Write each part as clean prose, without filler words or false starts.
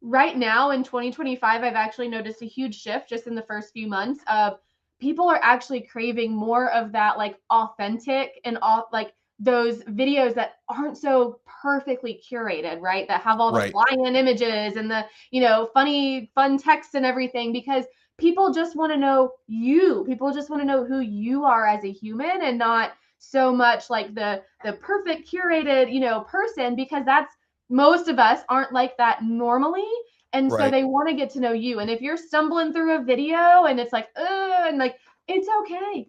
right now in 2025, I've actually noticed a huge shift just in the first few months of people are actually craving more of that like authentic and all like those videos that aren't so perfectly curated, right? That have all the Right. flying images and the, funny, fun text and everything, because people just want to know you. People just want to know who you are as a human and not so much like the perfect curated, person, because that's most of us aren't like that normally. And so Right. they want to get to know you. And if you're stumbling through a video and it's like, and like, it's okay.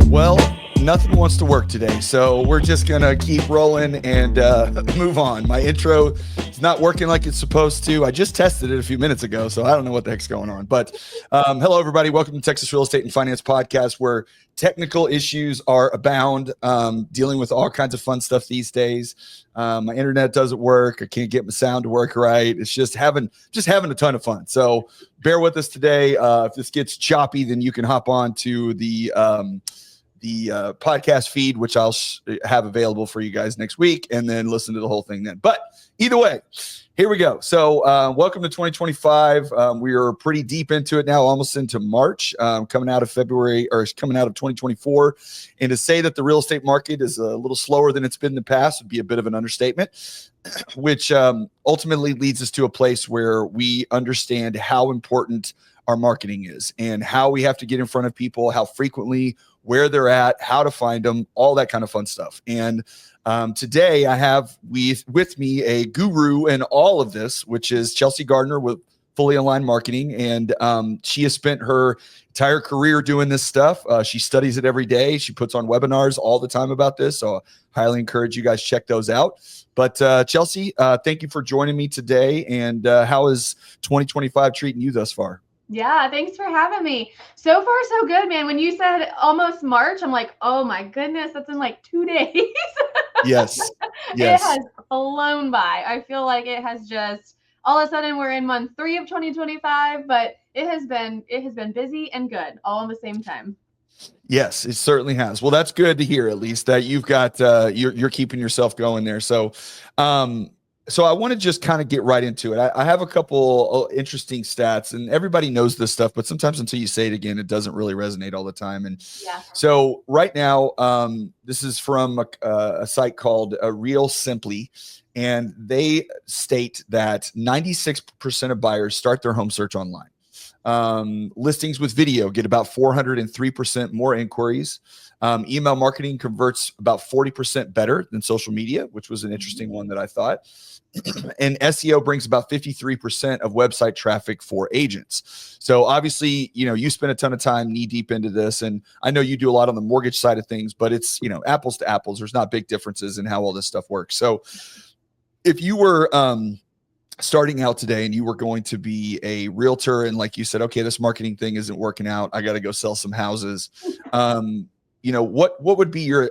Well, nothing wants to work today, so we're just gonna keep rolling and move on. My intro is not working like it's supposed to. I just tested it a few minutes ago, so I don't know what the heck's going on. But hello, everybody. Welcome to Texas Real Estate and Finance Podcast, where technical issues are abound. Dealing with all kinds of fun stuff these days. My internet doesn't work. I can't get my sound to work right. It's just having a ton of fun. So bear with us today. If this gets choppy, then you can hop on to the podcast feed, which I'll have available for you guys next week, and then listen to the whole thing then. But either way, here we go. So welcome to 2025. We are pretty deep into it now, almost into March, coming out of February, or coming out of 2024. And to say that the real estate market is a little slower than it's been in the past would be a bit of an understatement, which ultimately leads us to a place where we understand how important our marketing is and how we have to get in front of people, how frequently, where they're at, how to find them, all that kind of fun stuff. And today I have with me a guru in all of this, which is Chelsea Gardner with Fully Aligned Marketing. And she has spent her entire career doing this stuff. She studies it every day. She puts on webinars all the time about this. So I highly encourage you guys check those out. But Chelsea, thank you for joining me today. And how is 2025 treating you thus far? Yeah, thanks for having me. So far, so good, man. When you said almost March, I'm like, oh my goodness, that's in like 2 days. Yes. It Yes. has flown by. I feel like it has just all of a sudden we're in month 3 of 2025, but it has been busy and good all at the same time. Yes, it certainly has. Well, that's good to hear, at least that you've got you're keeping yourself going there. So I want to just kind of get right into it. I have a couple interesting stats, and everybody knows this stuff, but sometimes until you say it again, it doesn't really resonate all the time. And Yeah. so right now, this is from a site called Real Simply, and they state that 96% of buyers start their home search online. Listings with video get about 403% more inquiries. Email marketing converts about 40% better than social media, which was an interesting one that I thought. And SEO brings about 53% of website traffic for agents. So obviously, you spend a ton of time knee deep into this, and I know you do a lot on the mortgage side of things, but it's, apples to apples. There's not big differences in how all this stuff works. So if you were, starting out today and you were going to be a realtor, and like you said, okay, this marketing thing isn't working out, I got to go sell some houses. What would be your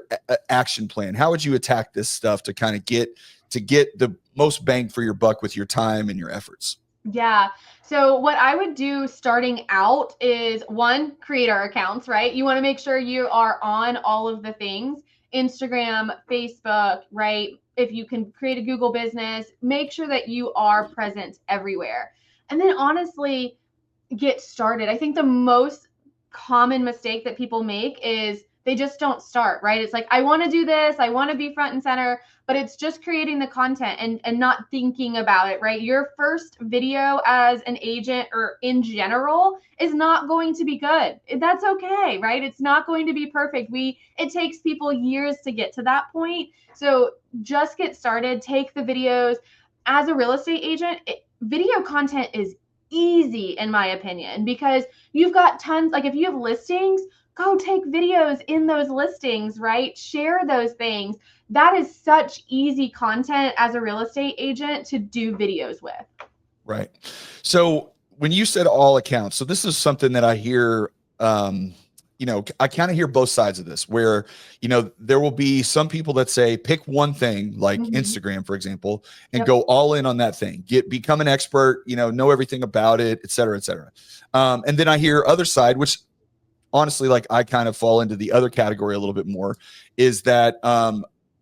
action plan? How would you attack this stuff to kind of get the most bang for your buck with your time and your efforts? Yeah. So what I would do starting out is one, create our accounts, right? You want to make sure you are on all of the things, Instagram, Facebook, right? If you can create a Google business, make sure that you are present everywhere. And then honestly, get started. I think the most common mistake that people make is they just don't start, right? It's like, I want to do this, I want to be front and center, but it's just creating the content and not thinking about it, right? Your first video as an agent or in general is not going to be good. That's okay, right? It's not going to be perfect. It takes people years to get to that point. So just get started, take the videos. As a real estate agent, video content is easy in my opinion, because you've got tons, like if you have listings, go take videos in those listings, right? Share those things. That is such easy content as a real estate agent to do videos with. Right. So when you said all accounts, so this is something that I hear, I kind of hear both sides of this where, there will be some people that say, pick one thing like Instagram, for example, and go all in on that thing, become an expert, know everything about it, et cetera, et cetera. And then I hear other side, which honestly, like I kind of fall into the other category a little bit more, is that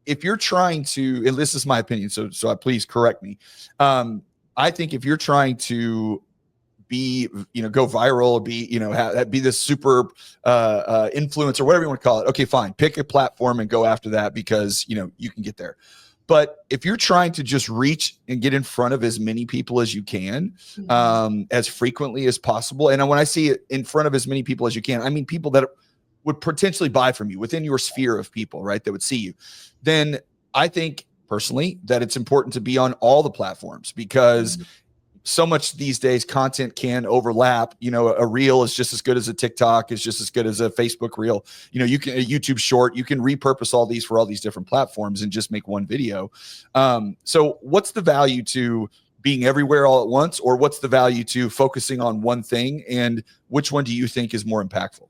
if you're trying to, and this is my opinion, so please correct me. I think if you're trying to be, go viral, be, be this super influencer, whatever you want to call it. Okay, fine. Pick a platform and go after that because, you can get there. But if you're trying to just reach and get in front of as many people as you can, as frequently as possible. And when I see it in front of as many people as you can, I mean, people that would potentially buy from you within your sphere of people, right? That would see you. Then I think personally that it's important to be on all the platforms because so much these days content can overlap. A reel is just as good as a TikTok, is just as good as a Facebook reel. You can a YouTube short, you can repurpose all these for all these different platforms and just make one video. So what's the value to being everywhere all at once, or what's the value to focusing on one thing, and which one do you think is more impactful?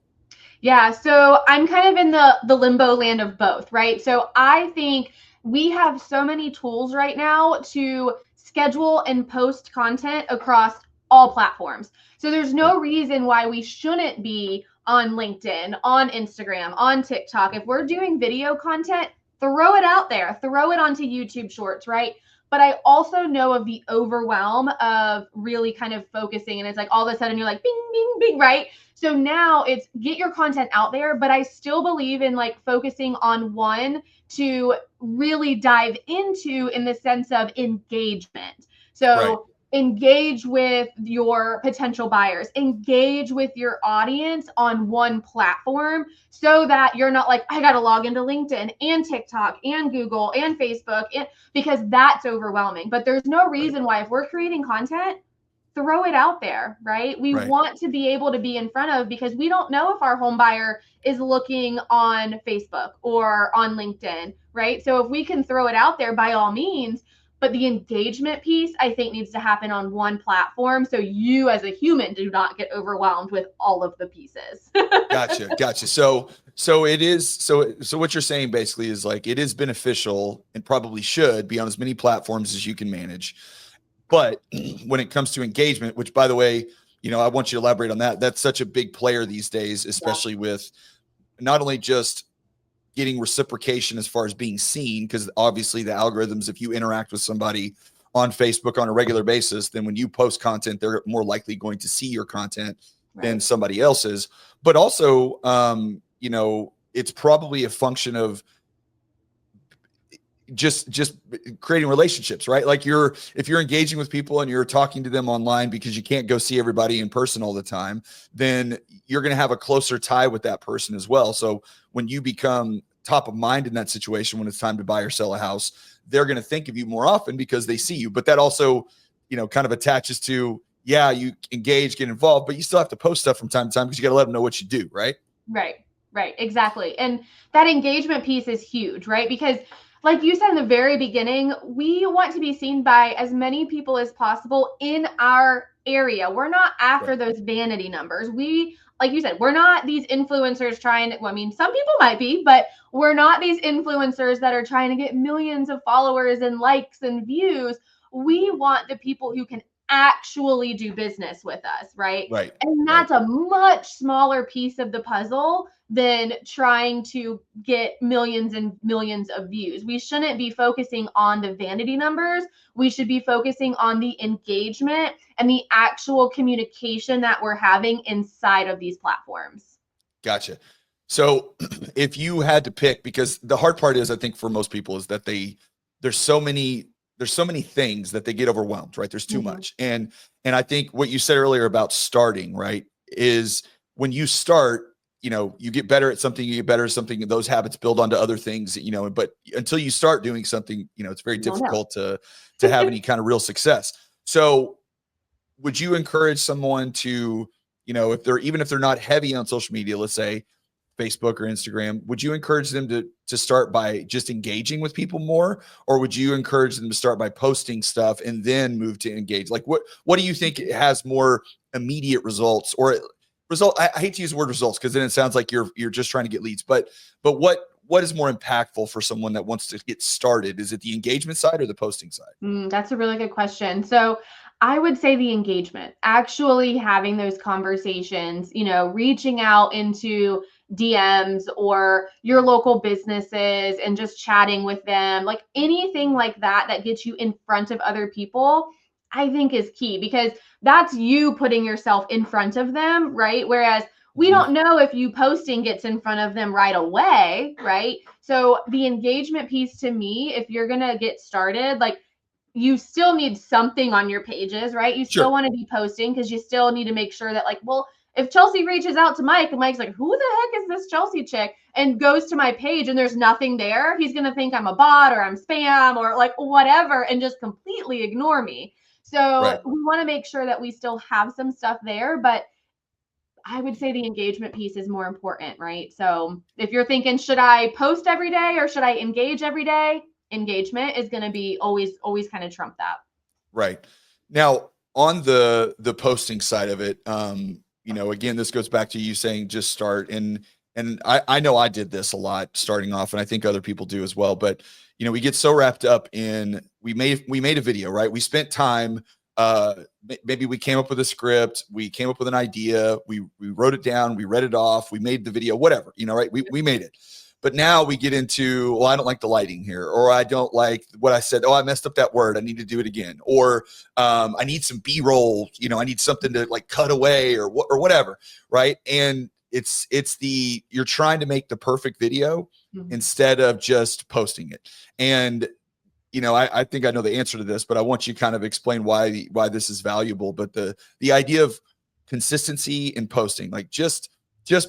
Yeah, so I'm kind of in the limbo land of both, right? So I think we have so many tools right now to schedule and post content across all platforms. So there's no reason why we shouldn't be on LinkedIn, on Instagram, on TikTok. If we're doing video content, throw it out there, throw it onto YouTube Shorts, right? But I also know of the overwhelm of really kind of focusing, and it's like all of a sudden you're like bing, bing, bing, right? So now it's get your content out there, but I still believe in like focusing on one to really dive into in the sense of engagement. So engage with your potential buyers, engage with your audience on one platform so that you're not like, I got to log into LinkedIn and TikTok and Google and Facebook, because that's overwhelming. But there's no reason why, if we're creating content, throw it out there, right? We want to be able to be in front of, because we don't know if our home buyer is looking on Facebook or on LinkedIn, right? So if we can throw it out there, by all means, but the engagement piece, I think, needs to happen on one platform. So you as a human do not get overwhelmed with all of the pieces. Gotcha. So it is, so what you're saying basically is like, it is beneficial and probably should be on as many platforms as you can manage. But when it comes to engagement, which by the way, I want you to elaborate on that. That's such a big player these days, especially with not only just getting reciprocation as far as being seen, because obviously the algorithms, if you interact with somebody on Facebook on a regular basis, then when you post content, they're more likely going to see your content than somebody else's. But also, it's probably a function of just creating relationships, right? Like if you're engaging with people and you're talking to them online because you can't go see everybody in person all the time, then you're going to have a closer tie with that person as well. So when you become top of mind in that situation, when it's time to buy or sell a house, they're going to think of you more often because they see you. But that also, kind of attaches to, you engage, get involved, but you still have to post stuff from time to time because you got to let them know what you do, right? Right, exactly. And that engagement piece is huge, right? Because like you said in the very beginning, we want to be seen by as many people as possible in our area. We're not after those vanity numbers. Like you said, we're not these influencers trying to, well, I mean, some people might be, but we're not these influencers that are trying to get millions of followers and likes and views. We want the people who can actually do business with us, right? And that's a much smaller piece of the puzzle than trying to get millions and millions of views. We shouldn't be focusing on the vanity numbers. We should be focusing on the engagement and the actual communication that we're having inside of these platforms. Gotcha. So if you had to pick, because the hard part is, I think for most people, is that there's so many things that they get overwhelmed, right? There's too much. And I think what you said earlier about starting, right, is when you start, you get better at something, you get better at something, and those habits build onto other things, but until you start doing something, it's very difficult to have any kind of real success. So would you encourage someone to, if they're not heavy on social media, let's say Facebook or Instagram, would you encourage them to start by just engaging with people more, or would you encourage them to start by posting stuff and then move to engage? Like what do you think has more immediate results, or I hate to use the word results because then it sounds like you're just trying to get leads, but what is more impactful for someone that wants to get started? Is it the engagement side or the posting side? That's a really good question. So I would say the engagement, actually having those conversations, reaching out into DMs or your local businesses and just chatting with them, like anything like that that gets you in front of other people, I think is key because that's you putting yourself in front of them, right? Whereas we Mhm. don't know if you posting gets in front of them right away, right? So the engagement piece to me, if you're going to get started, like you still need something on your pages, right? You still Sure. want to be posting because you still need to make sure that, like, well, if Chelsea reaches out to Mike and Mike's like, who the heck is this Chelsea chick? And goes to my page and there's nothing there, he's going to think I'm a bot or I'm spam or like whatever and just completely ignore me. So Right. we want to make sure that we still have some stuff there, but I would say the engagement piece is more important, right? So if you're thinking, should I post every day or should I engage every day? Engagement is going to be always kind of trump that. Right. Now, on the posting side of it, again, this goes back to you saying just start, and I know I did this a lot starting off, and I think other people do as well. But we get so wrapped up in we made a video, right? We spent time. Maybe we came up with a script, we came up with an idea, we wrote it down, we read it off, we made the video, whatever, right? We made it. But now we get into, well, I don't like the lighting here, or I don't like what I said. Oh, I messed up that word. I need to do it again. Or I need some B-roll. I need something to like cut away or whatever. Right. And you're trying to make the perfect video Mhm. instead of just posting it. And I think I know the answer to this, but I want you to kind of explain why this is valuable. But the idea of consistency in posting, like just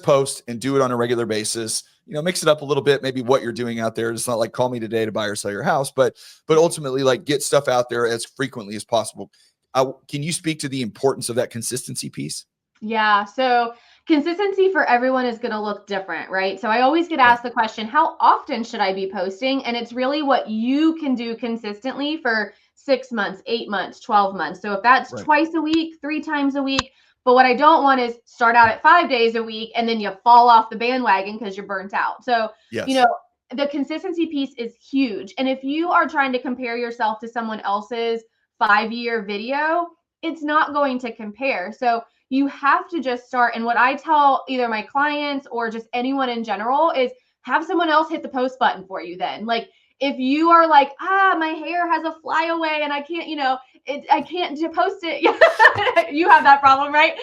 post and do it on a regular basis. Mix it up a little bit, maybe what you're doing out there. It's not like call me today to buy or sell your house, but ultimately like get stuff out there as frequently as possible. Can you speak to the importance of that consistency piece? Yeah. So consistency for everyone is going to look different, right? So I always get Right. asked the question, how often should I be posting? And it's really what you can do consistently for 6 months, 8 months, 12 months. So if that's Right. twice a week, 3 times a week, but what I don't want is start out at 5 days a week and then you fall off the bandwagon because you're burnt out. So, you Yes. know, the consistency piece is huge. And if you are trying to compare yourself to someone else's 5-year video, it's not going to compare. So you have to just start. And what I tell either my clients or just anyone in general is have someone else hit the post button for you then. Like if you are like, my hair has a flyaway and I can't, I can't post it. You have that problem, right?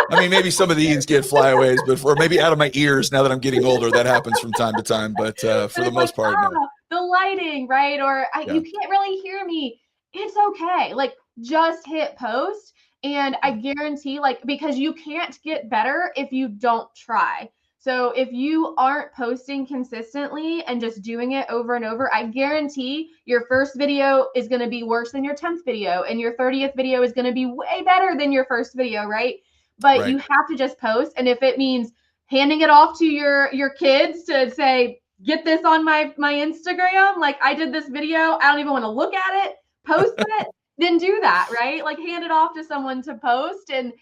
I mean, maybe some of these get flyaways, but or maybe out of my ears now that I'm getting older, that happens from time to time. But for But the it's like, most part, no. the lighting, right? Or Yeah. you can't really hear me. It's okay. Like, just hit post. And I guarantee, like, because you can't get better if you don't try. So if you aren't posting consistently and just doing it over and over, I guarantee your first video is going to be worse than your 10th video. And your 30th video is going to be way better than your first video, right? But Right. you have to just post. And if it means handing it off to your kids to say, get this on my Instagram. Like I did this video. I don't even want to look at it. Post it. Then do that, right? Like hand it off to someone to post and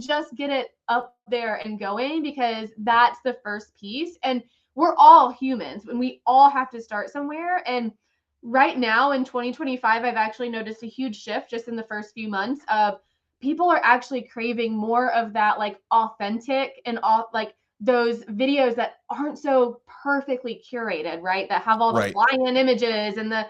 just get it up there and going because that's the first piece. And we're all humans and we all have to start somewhere. And right now in 2025, I've actually noticed a huge shift just in the first few months of people are actually craving more of that like authentic and all like those videos that aren't so perfectly curated, right? That have all the Right. flying images and the,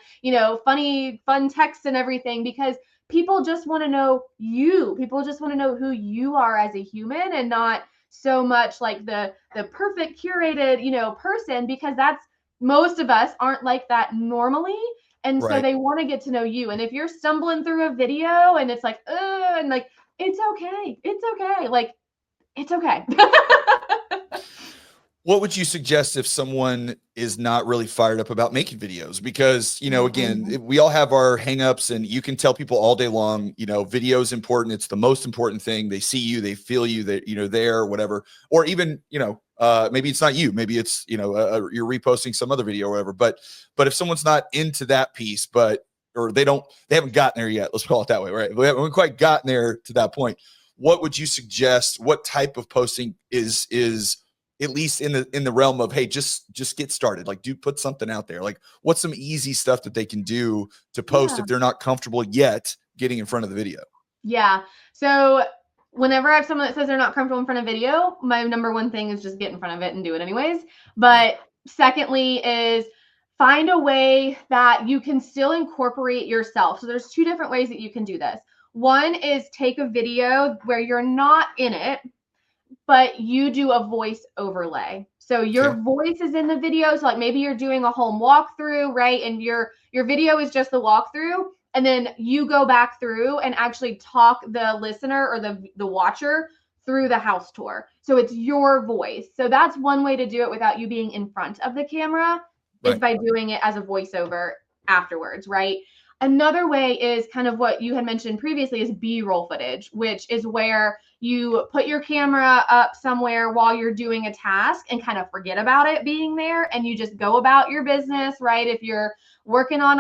funny, fun text and everything, because people just want to know you. People just want to know who you are as a human and not so much like the perfect curated, person, because that's most of us aren't like that normally. And so Right. they want to get to know you. And if you're stumbling through a video and it's like, and like, it's okay. It's okay. Like, it's okay. What would you suggest if someone is not really fired up about making videos? Because, again, Mhm. we all have our hangups and you can tell people all day long, video is important. It's the most important thing. They see you, they feel you, that, there, whatever. Or even, maybe it's not you, maybe it's, you're reposting some other video or whatever. But if someone's not into that piece, or they haven't gotten there yet, let's call it that way, right? We haven't quite gotten there to that point. What would you suggest? What type of posting is at least in the realm of, hey, just get started, like put something out there, like what's some easy stuff that they can do to post Yeah. if they're not comfortable yet getting in front of the video? Yeah. So whenever I have someone that says they're not comfortable in front of video, my number one thing is just get in front of it and do it anyways. Yeah. But secondly is find a way that you can still incorporate yourself. So there's two different ways that you can do this. One is take a video where you're not in it, but you do a voice overlay. So Okay. your voice is in the video. So like maybe you're doing a home walkthrough, right? And your video is just the walkthrough. And then you go back through and actually talk the listener or the watcher through the house tour. So it's your voice. So that's one way to do it without you being in front of the camera is Right. by doing it as a voiceover afterwards, right? Another way is kind of what you had mentioned previously is B-roll footage, which is where you put your camera up somewhere while you're doing a task and kind of forget about it being there and you just go about your business, right? If you're working on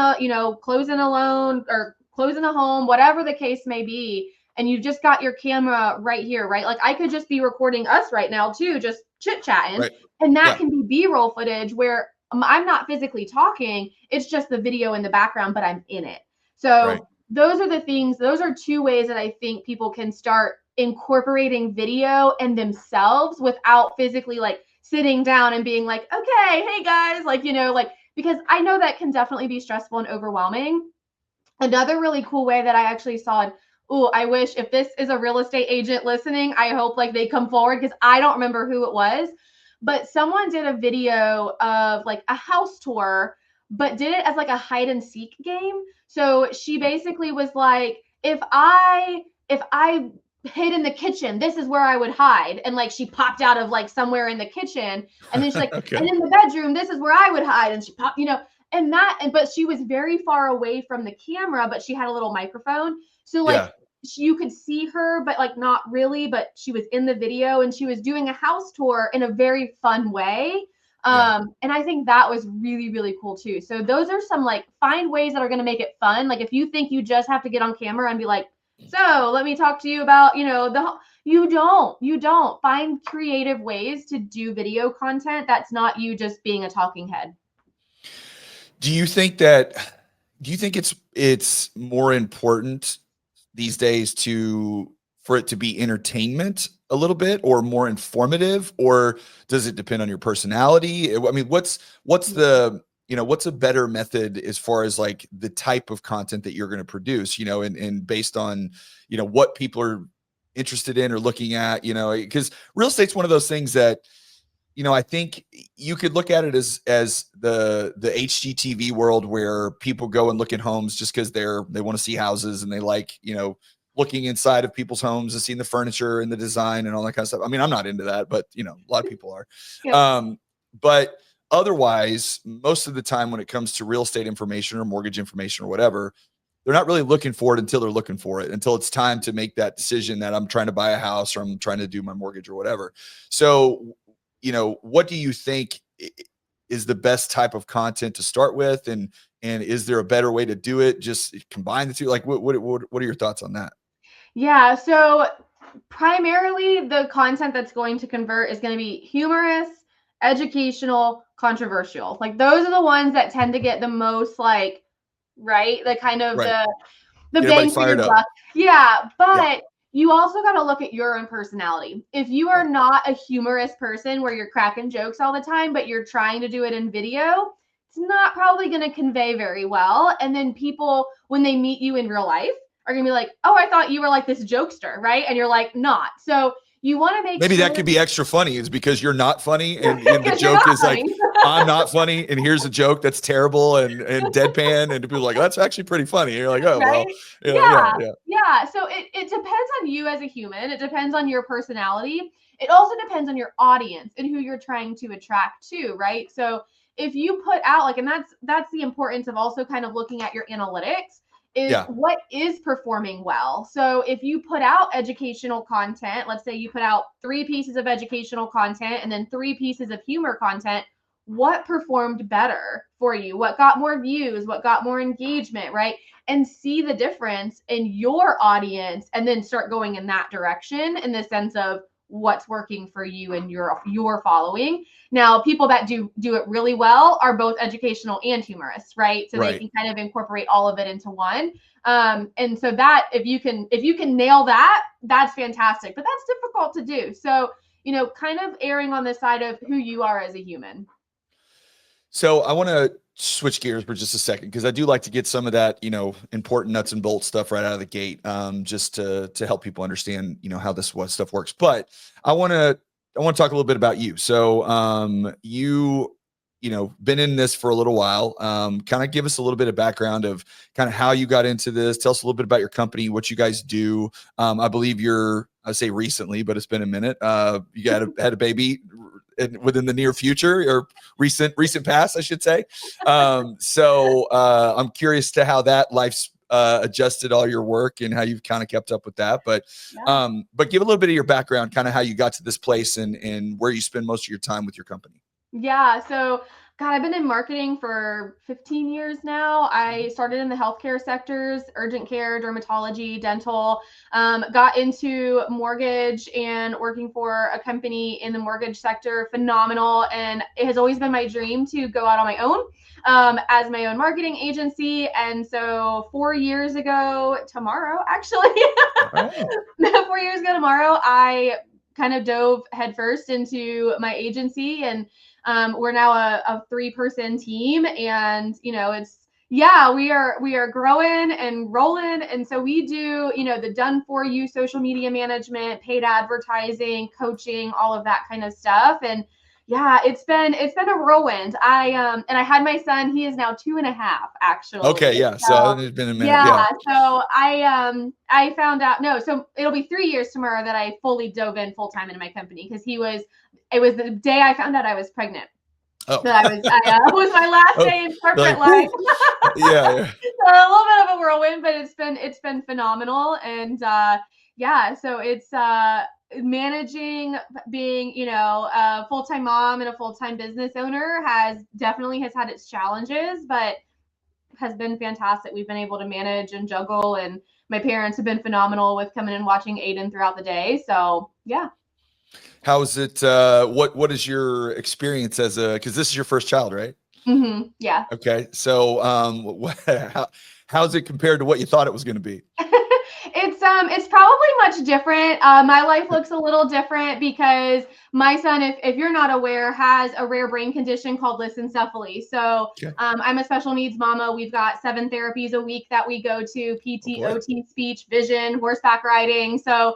closing a loan or closing a home, whatever the case may be, and you've just got your camera right here, right? Like I could just be recording us right now too, just chit-chatting, Right. and that Yeah. can be B-roll footage where I'm not physically talking, it's just the video in the background, but I'm in it. Right. So those are the things, those are two ways that I think people can start incorporating video and themselves without physically like sitting down and being like, okay, hey guys, like, like, because I know that can definitely be stressful and overwhelming. Another really cool way that I actually saw, oh, I wish if this is a real estate agent listening, I hope like they come forward because I don't remember who it was, but someone did a video of like a house tour, but did it as like a hide and seek game. So she basically was like, if I hid in the kitchen, this is where I would hide. And like she popped out of like somewhere in the kitchen. And then she's like, and Okay. in the bedroom, this is where I would hide. And she popped, but she was very far away from the camera, but she had a little microphone. So like Yeah. you could see her, but like not really, but she was in the video and she was doing a house tour in a very fun way. Yeah. And I think that was really, really cool too. So those are some like find ways that are going to make it fun. Like if you think you just have to get on camera and be like, so let me talk to you about, you don't find creative ways to do video content. That's not you just being a talking head. Do you think that do you think it's more important these days for it to be entertainment a little bit or more informative, or does it depend on your personality? I mean, what's the what's a better method as far as like the type of content that you're going to produce, and based on, what people are interested in or looking at, because real estate's one of those things that, I think you could look at it as the HGTV world where people go and look at homes just because they want to see houses and they like, looking inside of people's homes and seeing the furniture and the design and all that kind of stuff. I mean, I'm not into that, but a lot of people are. Yep. But otherwise, most of the time when it comes to real estate information or mortgage information or whatever, they're not really looking for it until they're looking for it, until it's time to make that decision that I'm trying to buy a house or I'm trying to do my mortgage or whatever. So, what do you think is the best type of content to start with? And is there a better way to do it? Just combine the two? Like, what are your thoughts on that? Yeah. So primarily the content that's going to convert is going to be humorous, educational, controversial. Like those are the ones that tend to get the most like, right? The kind of Right. the Get everybody bang for your fired up. buck. Yeah, Yeah. but you also got to look at your own personality. If you are Right. not a humorous person where you're cracking jokes all the time, but you're trying to do it in video, it's not probably going to convey very well. And then people, when they meet you in real life, are going to be like, oh, I thought you were like this jokester, right? And you're like, not. So you want to make Maybe sure that could be extra funny is because you're not funny and the because you're joke not is funny. like, I'm not funny and here's a joke that's terrible and deadpan and people are like, that's actually pretty funny. And you're like, oh, Right? well, yeah, Yeah. yeah. Yeah. So it depends on you as a human. It depends on your personality. It also depends on your audience and who you're trying to attract to, right? So if you put out like, and that's the importance of also kind of looking at your analytics is Yeah. what is performing well. So if you put out educational content, let's say you put out 3 pieces of educational content and then 3 pieces of humor content, what performed better for you? What got more views? What got more engagement, right? And see the difference in your audience and then start going in that direction in the sense of what's working for you and your following. Now, people that do it really well are both educational and humorous, right? So they can kind of incorporate all of it into one. And so that if you can nail that, that's fantastic. But that's difficult to do. So, kind of erring on the side of who you are as a human. So I want to switch gears for just a second, because I do like to get some of that, important nuts and bolts stuff right out of the gate, just to help people understand, how what stuff works. But I want to talk a little bit about you. So been in this for a little while. Kind of give us a little bit of background of kind of how you got into this. Tell us a little bit about your company, what you guys do. I believe I say recently, but it's been a minute. You had a baby within the near future, or recent past, I should say. So I'm curious to how that life's adjusted all your work and how you've kind of kept up with that. But give a little bit of your background, kind of how you got to this place and where you spend most of your time with your company. Yeah. So, God, I've been in marketing for 15 years now. I started in the healthcare sectors, urgent care, dermatology, dental, got into mortgage and working for a company in the mortgage sector. Phenomenal. And it has always been my dream to go out on my own as my own marketing agency. And so 4 years ago tomorrow, actually, 4 years ago tomorrow, I kind of dove headfirst into my agency, and we're now a 3-person team, and we are growing and rolling. And so we do, the done for you social media management, paid advertising, coaching, all of that kind of stuff. And yeah, it's been a whirlwind. I had my son. He is now 2.5, actually. Okay, yeah. So it's been a minute. Yeah. So I found out. No, so it'll be 3 years tomorrow that I fully dove in full time into my company, because it was the day I found out I was pregnant. Oh, that it was my last day in corporate life. Yeah. So a little bit of a whirlwind, but it's been phenomenal. And so it's managing, being a full-time mom and a full-time business owner has had its challenges, but has been fantastic. We've been able to manage and juggle, and my parents have been phenomenal with coming and watching Aiden throughout the day. So yeah. How is it? What is your experience because this is your first child, right? Mm-hmm. Yeah. Okay. So how's it compared to what you thought it was going to be? It's probably much different. My life looks a little different because my son, if you're not aware, has a rare brain condition called lissencephaly. So I'm a special needs mama. We've got 7 therapies a week that we go to: PT, OT, speech, vision, horseback riding. So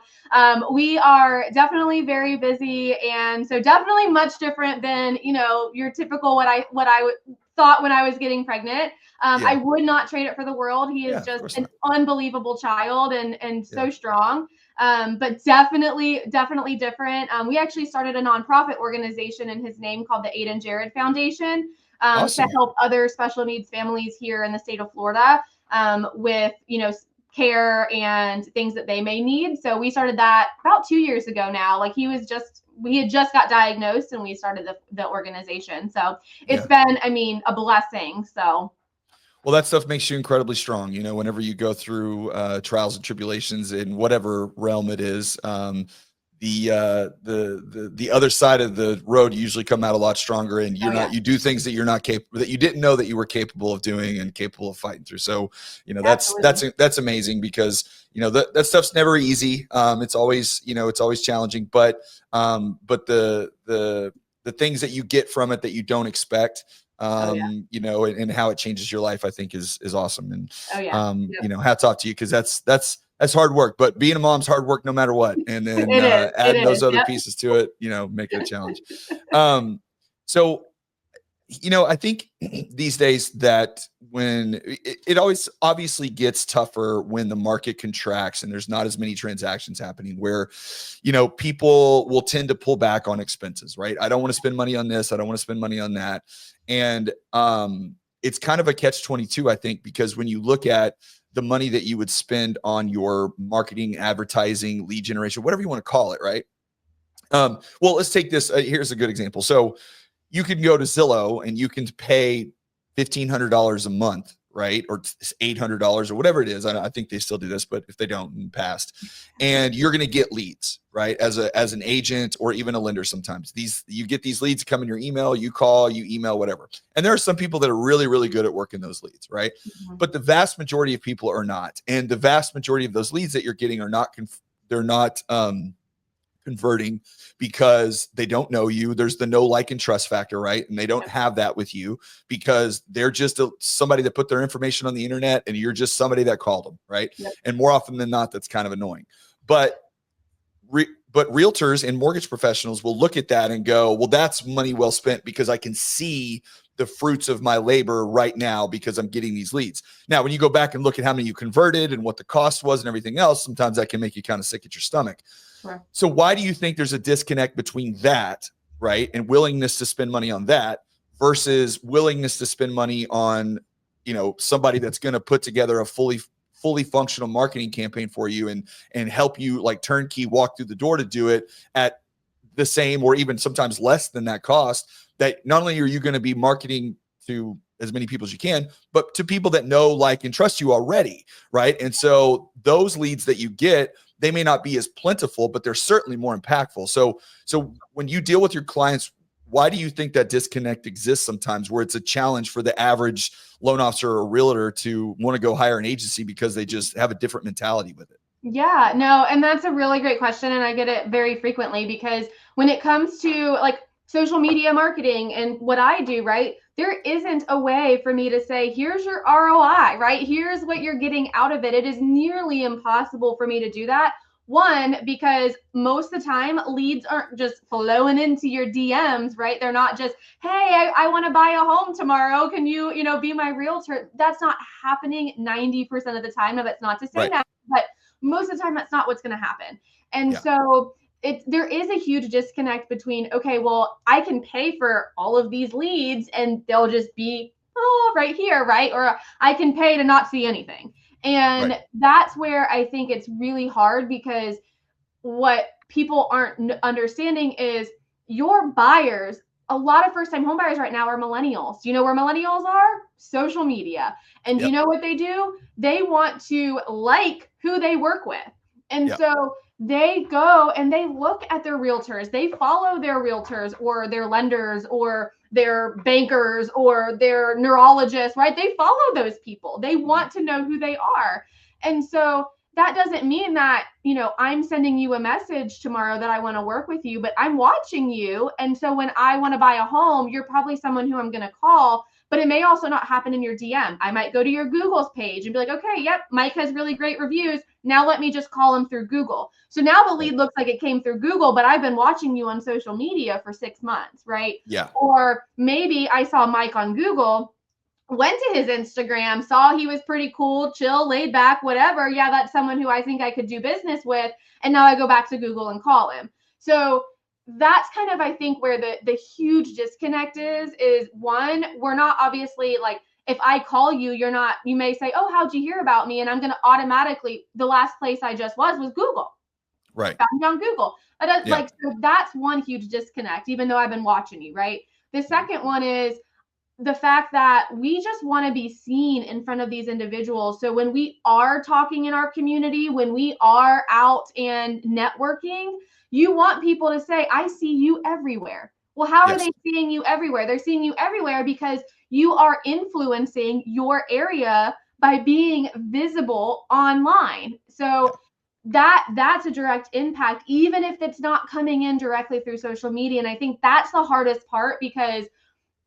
we are definitely very busy, and so definitely much different than your typical what I thought when I was getting pregnant. I would not trade it for the world. He is just an unbelievable child and so strong. But definitely different. We actually started a nonprofit organization in his name called the Aiden Jared Foundation to help other special needs families here in the state of Florida with care and things that they may need. So we started that about 2 years ago now. Like we had just got diagnosed, and we started the organization. So it's been, a blessing. So. Well, that stuff makes you incredibly strong. Whenever you go through trials and tribulations in whatever realm it is, the other side of the road, you usually come out a lot stronger, and you do things that that you didn't know that you were capable of doing and capable of fighting through. So, that's amazing, because, that stuff's never easy. It's always challenging, but the things that you get from it that you don't expect, and how it changes your life, I think is awesome. And, hats off to you, because that's hard work, but being a mom's hard work no matter what. And then adding those other pieces to it, make it a challenge. So, I think these days that when it always obviously gets tougher when the market contracts and there's not as many transactions happening, where, people will tend to pull back on expenses, right? I don't want to spend money on this. I don't want to spend money on that. And it's kind of a catch-22, I think, because when you look at the money that you would spend on your marketing, advertising, lead generation, whatever you want to call it, right? Well, let's take this. Here's a good example. So you can go to Zillow and you can pay $1,500 a month right? Or it's $800 or whatever it is. I think they still do this, but if they don't in the past, and you're going to get leads, right? As an agent or even a lender, sometimes you get these leads come in your email, you call, you email, whatever. And there are some people that are really, really good at working those leads, right? Mm-hmm. But the vast majority of people are not. And the vast majority of those leads that you're getting are not, they're not, converting because they don't know you. There's the no like and trust factor, right? And they don't have that with you because they're just somebody that put their information on the internet and you're just somebody that called them, right? Yep. And more often than not, that's kind of annoying. But realtors and mortgage professionals will look at that and go, well, that's money well spent because I can see the fruits of my labor right now because I'm getting these leads. Now, when you go back and look at how many you converted and what the cost was and everything else, sometimes that can make you kind of sick at your stomach. Sure. So why do you think there's a disconnect between that, right, and willingness to spend money on that versus willingness to spend money on, somebody that's going to put together a fully functional marketing campaign for you and help you like turnkey walk through the door to do it at the same or even sometimes less than that cost? That not only are you going to be marketing to as many people as you can, but to people that know, like, and trust you already, right? And so those leads that you get, they may not be as plentiful, but they're certainly more impactful. So when you deal with your clients, why do you think that disconnect exists sometimes where it's a challenge for the average loan officer or realtor to want to go hire an agency because they just have a different mentality with it? Yeah, no, and that's a really great question. And I get it very frequently because when it comes to like social media marketing and what I do, right, there isn't a way for me to say, here's your ROI, right? Here's what you're getting out of it. It is nearly impossible for me to do that. One, because most of the time leads aren't just flowing into your DMs, right? They're not just, hey, I want to buy a home tomorrow. Can you, be my realtor? That's not happening 90% of the time. Now, that's not to say Right. that, but most of the time that's not what's going to happen. And Yeah. so there is a huge disconnect between, okay, well, I can pay for all of these leads and they'll just be right here, right? Or I can pay to not see anything. And that's where I think it's really hard because what people aren't understanding is your buyers, a lot of first-time home buyers right now are millennials. Do you know where millennials are? Social media. And do you know what they do? They want to like who they work with. And so they go and they look at their realtors. They follow their realtors or their lenders or their bankers or their neurologists, right? They follow those people. They want to know who they are. And so that doesn't mean that, I'm sending you a message tomorrow that I want to work with you, but I'm watching you. And so when I want to buy a home, you're probably someone who I'm going to call, but it may also not happen in your DM. I might go to your Google's page and be like, okay, yep, Mike has really great reviews. Now let me just call him through Google. So now the lead looks like it came through Google, but I've been watching you on social media for 6 months, right? Yeah. Or maybe I saw Mike on Google, went to his Instagram, saw he was pretty cool, chill, laid back, whatever. Yeah, that's someone who I think I could do business with. And now I go back to Google and call him. So that's kind of, I think, where the huge disconnect is one, we're not obviously like, if I call you, you may say, oh, how'd you hear about me? And I'm going to automatically, the last place I just was Google. Right. Found me on Google. So that's one huge disconnect, even though I've been watching you, right? The second one is the fact that we just want to be seen in front of these individuals. So when we are talking in our community, when we are out and networking, you want people to say, I see you everywhere. Well, how are they seeing you everywhere? They're seeing you everywhere because you are influencing your area by being visible online. So that's a direct impact, even if it's not coming in directly through social media. And I think that's the hardest part because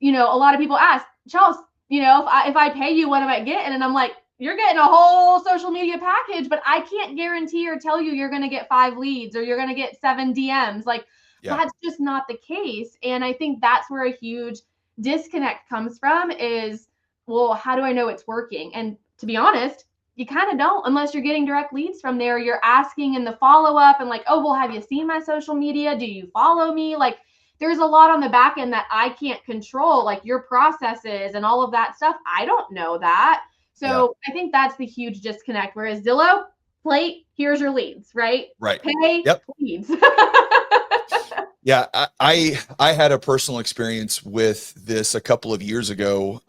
a lot of people ask, Chels, if I pay you, what am I getting? And I'm like, you're getting a whole social media package, but I can't guarantee or tell you you're going to get 5 leads or you're going to get 7 DMs. Like that's just not the case. And I think that's where a huge disconnect comes from is, well, how do I know it's working? And to be honest, you kind of don't unless you're getting direct leads from there. You're asking in the follow-up and like, oh, well, have you seen my social media? Do you follow me? Like, there's a lot on the back end that I can't control, like your processes and all of that stuff. I don't know that. So I think that's the huge disconnect. Whereas Zillow, plate, here's your leads, right? Right. Pay, leads. Yeah, I had a personal experience with this a couple of years ago.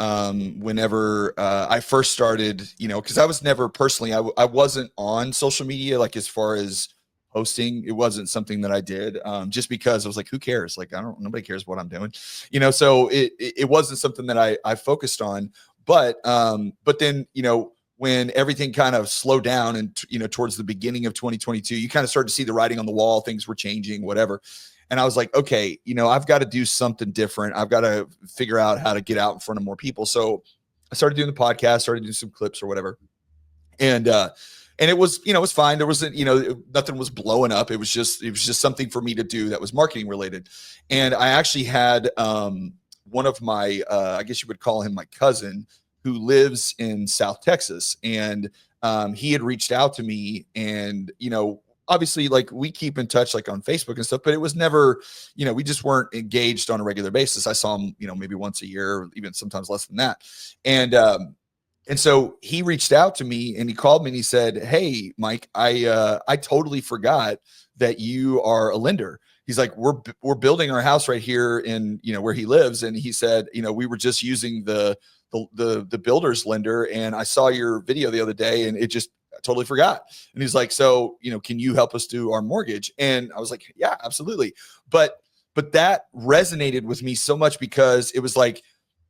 Whenever I first started, because I was never personally, I wasn't on social media, like as far as posting, it wasn't something that I did, just because I was like, who cares? Like, nobody cares what I'm doing, so it wasn't something that I focused on. But then, when everything kind of slowed down and, towards the beginning of 2022, you kind of started to see the writing on the wall, things were changing, whatever. And I was like, okay, I've got to do something different. I've got to figure out how to get out in front of more people. So I started doing the podcast, started doing some clips or whatever. And it was, it was fine. There wasn't, nothing was blowing up. It was just something for me to do that was marketing related. And I actually had one of my, I guess you would call him my cousin, who lives in South Texas. And he had reached out to me, and, obviously, like, we keep in touch, like on Facebook and stuff, but it was never, we just weren't engaged on a regular basis. I saw him, maybe once a year, or even sometimes less than that. And so he reached out to me, and he called me, and he said, "Hey, Mike, I totally forgot that you are a lender." He's like, "We're building our house right here in, where he lives." And he said, "We were just using the builder's lender, and I saw your video the other day, and I totally forgot." And he's like, "So, can you help us do our mortgage?" And I was like, "Yeah, absolutely." But that resonated with me so much, because it was like,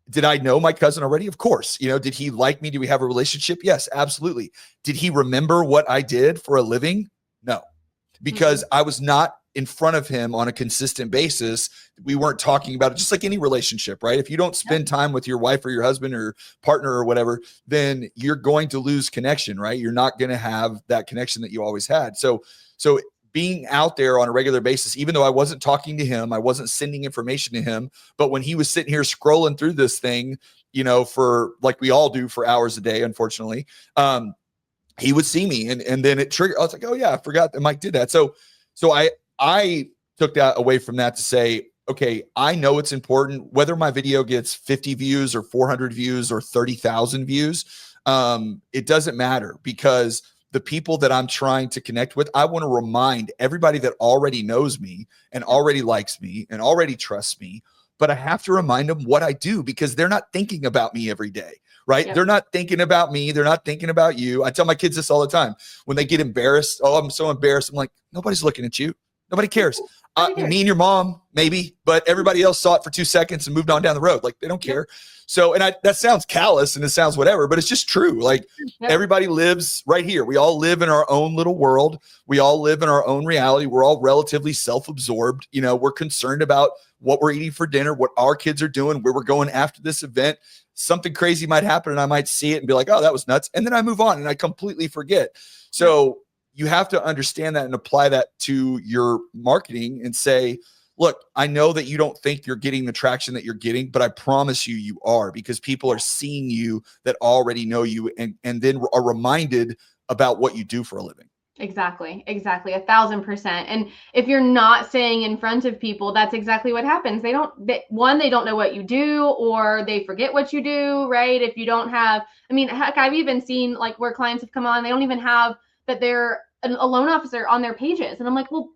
did I know my cousin already? Of course. Did he like me? Do we have a relationship? Yes, absolutely. Did he remember what I did for a living? No, because I was not in front of him on a consistent basis. We weren't talking about it, just like any relationship, right? If you don't spend time with your wife or your husband or partner or whatever, then you're going to lose connection, right? You're not going to have that connection that you always had. So being out there on a regular basis, even though I wasn't talking to him, I wasn't sending information to him, but when he was sitting here scrolling through this thing, for, like we all do, for hours a day, unfortunately, he would see me, and then it triggered. I was like, oh yeah, I forgot that Mike did that. So I took that away from that to say, okay, I know it's important whether my video gets 50 views or 400 views or 30,000 views. It doesn't matter, because the people that I'm trying to connect with, I want to remind everybody that already knows me and already likes me and already trusts me. But I have to remind them what I do, because they're not thinking about me every day, right? Yep. They're not thinking about me. They're not thinking about you. I tell my kids this all the time when they get embarrassed. Oh, I'm so embarrassed. I'm like, nobody's looking at you. Nobody cares. Me and your mom, maybe, but everybody else saw it for 2 seconds and moved on down the road. Like, they don't care. So, and that sounds callous and it sounds whatever, but it's just true. Like, everybody lives right here. We all live in our own little world. We all live in our own reality. We're all relatively self-absorbed. We're concerned about what we're eating for dinner, what our kids are doing, where we're going after this event. Something crazy might happen and I might see it and be like, oh, that was nuts. And then I move on and I completely forget. So you have to understand that and apply that to your marketing and say, look, I know that you don't think you're getting the traction that you're getting, but I promise you, you are, because people are seeing you that already know you and then are reminded about what you do for a living. Exactly. 1,000%. And if you're not staying in front of people, that's exactly what happens. They don't know what you do, or they forget what you do, right? If you don't have, I mean, heck, I've even seen like where clients have come on, they don't even have that they're a loan officer on their pages. And I'm like, well,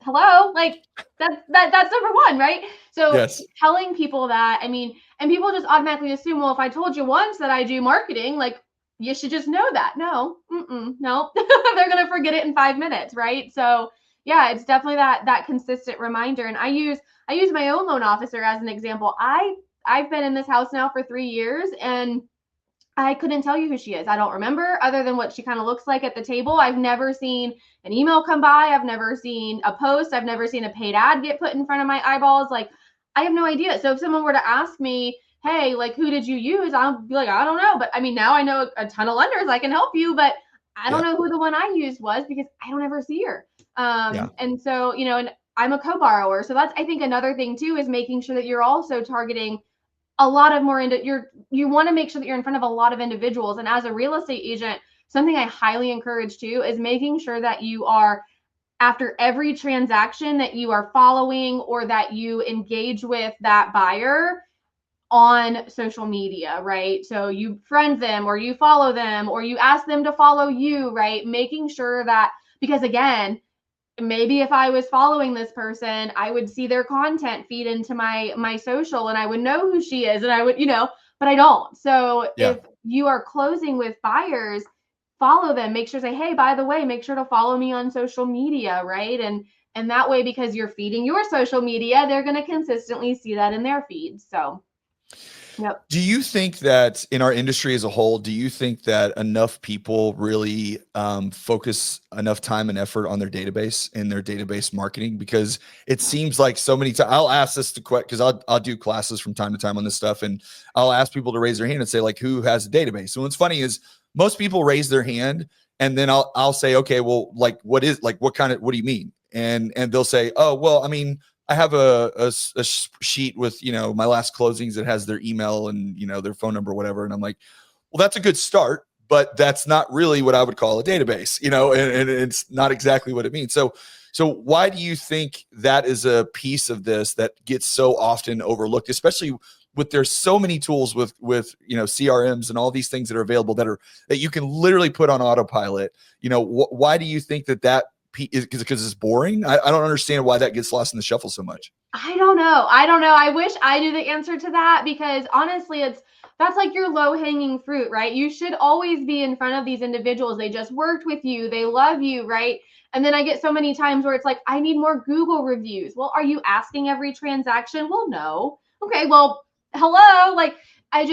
hello, like that's number one, right? So yes. Telling people that, I mean, and people just automatically assume, well, if I told you once that I do marketing, like, you should just know that. No, no, they're going to forget it in 5 minutes. Right. So yeah, it's definitely that consistent reminder. And I use my own loan officer as an example. I've been in this house now for 3 years, and I couldn't tell you who she is. I don't remember, other than what she kind of looks like at the table. I've never seen an email come by. I've never seen a post. I've never seen a paid ad get put in front of my eyeballs. Like, I have no idea. So if someone were to ask me, hey, like, who did you use? I'll be like, I don't know. But I mean, now I know a ton of lenders. I can help you, but I don't know who the one I used was, because I don't ever see her. And so, and I'm a co-borrower. So that's, I think, another thing too, is making sure that you're also targeting a lot of more you want to make sure that you're in front of a lot of individuals. And as a real estate agent, something I highly encourage too is making sure that you are, after every transaction, that you are following or that you engage with that buyer on social media, right? So you friend them, or you follow them, or you ask them to follow you, right? Making sure that, because again, maybe if I was following this person, I would see their content feed into my social and I would know who she is and I would, but I don't. So Yeah. if you are closing with buyers, follow them, make sure say, hey, by the way, make sure to follow me on social media, right? And that way, because you're feeding your social media, they're going to consistently see that in their feeds. So, yep. Do you think that in our industry as a whole, do you think that enough people really focus enough time and effort on their database and their database marketing? Because it seems like so many times I'll ask this to because I'll do classes from time to time on this stuff, and I'll ask people to raise their hand and say like, who has a database? So what's funny is most people raise their hand, and then I'll say, okay, well, like what do you mean? And they'll say, oh, well, I mean, I have a sheet with, my last closings that has their email and, their phone number, whatever. And I'm like, well, that's a good start, but that's not really what I would call a database, and it's not exactly what it means. So why do you think that is a piece of this that gets so often overlooked, especially with there's so many tools with CRMs and all these things that are available that you can literally put on autopilot? Why do you think that because it's boring? I don't understand why that gets lost in the shuffle so much. I don't know. I wish I knew the answer to that, because honestly, that's like your low hanging fruit, right? You should always be in front of these individuals. They just worked with you. They love you, right? And then I get so many times where it's like, I need more Google reviews. Well, are you asking every transaction? Well, no. Okay, well, hello. Like, I